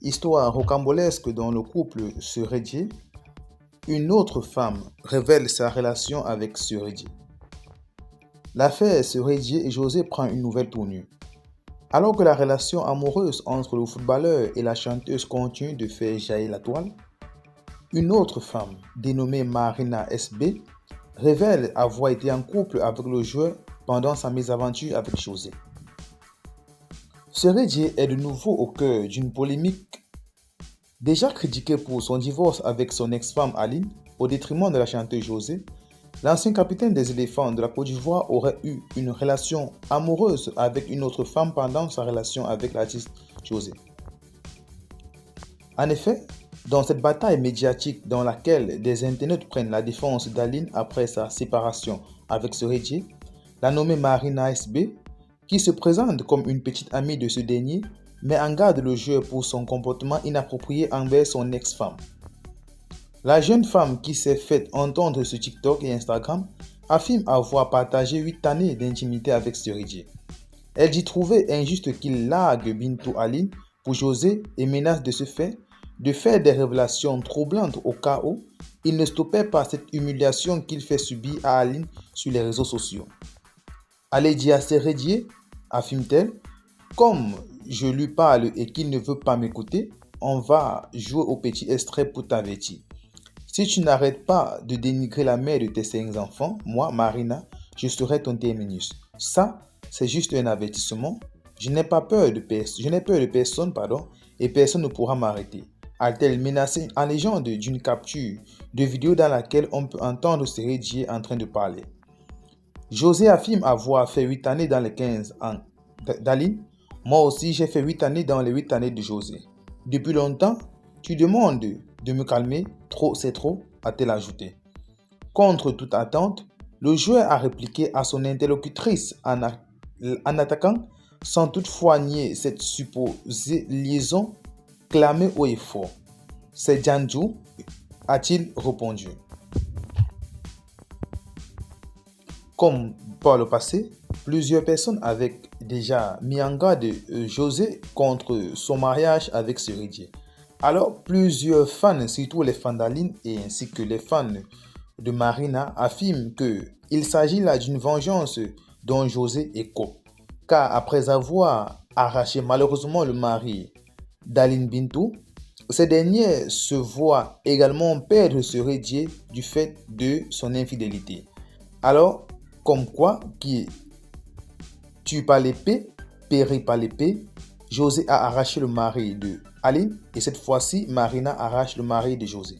Histoire rocambolesque dans le couple Seredier, une autre femme révèle sa relation avec Seredier. L'affaire Seredier et José prend une nouvelle tournure. Alors que la relation amoureuse entre le footballeur et la chanteuse continue de faire jaillir la toile, une autre femme, dénommée Marina SB, révèle avoir été en couple avec le joueur pendant sa mésaventure avec José. Seredier est de nouveau au cœur d'une polémique. Déjà critiqué pour son divorce avec son ex-femme Aline, au détriment de la chanteuse José, l'ancien capitaine des éléphants de la Côte d'Ivoire aurait eu une relation amoureuse avec une autre femme pendant sa relation avec l'artiste José. En effet, dans cette bataille médiatique dans laquelle des internautes prennent la défense d'Aline après sa séparation avec Seredier, la nommée Marina SB, qui se présente comme une petite amie de ce dernier, met en garde le joueur pour son comportement inapproprié envers son ex-femme. La jeune femme qui s'est fait entendre sur TikTok et Instagram affirme avoir partagé 8 années d'intimité avec Seredier. Elle dit trouver injuste qu'il largue Bintou Aline pour José et menace de ce fait de faire des révélations troublantes au cas où il ne stoppait pas cette humiliation qu'il fait subir à Aline sur les réseaux sociaux. Allez dire à Seredier, affirme-t-elle, comme je lui parle et qu'il ne veut pas m'écouter, on va jouer au petit extrait pour t'avertir. Si tu n'arrêtes pas de dénigrer la mère de tes 5 enfants, moi, Marina, je serai ton terminus. Ça, c'est juste un avertissement. Je n'ai peur de personne, et personne ne pourra m'arrêter. A-t-elle menacé en légende d'une capture de vidéo dans laquelle on peut entendre Seredier en train de parler. José affirme avoir fait 8 années dans les 15 ans d'Aline. Moi aussi, j'ai fait 8 années dans les 8 années de José. Depuis longtemps, tu demandes de me calmer. Trop, c'est trop, a-t-elle ajouté. Contre toute attente, le joueur a répliqué à son interlocutrice en attaquant, sans toutefois nier cette supposée liaison, clamée haut et fort. C'est Djanjou, a-t-il répondu. Comme par le passé, plusieurs personnes avaient déjà mis en garde José contre son mariage avec Seredier. Alors, plusieurs fans, surtout les fans d'Aline et ainsi que les fans de Marina, affirment qu'il s'agit là d'une vengeance dont José est coupable. Car après avoir arraché malheureusement le mari d'Aline Bintou, ce dernier se voit également perdre Seredier du fait de son infidélité. Alors, comme quoi, qui tue par l'épée, périt par l'épée, José a arraché le mari de Aline et cette fois-ci, Marina arrache le mari de José.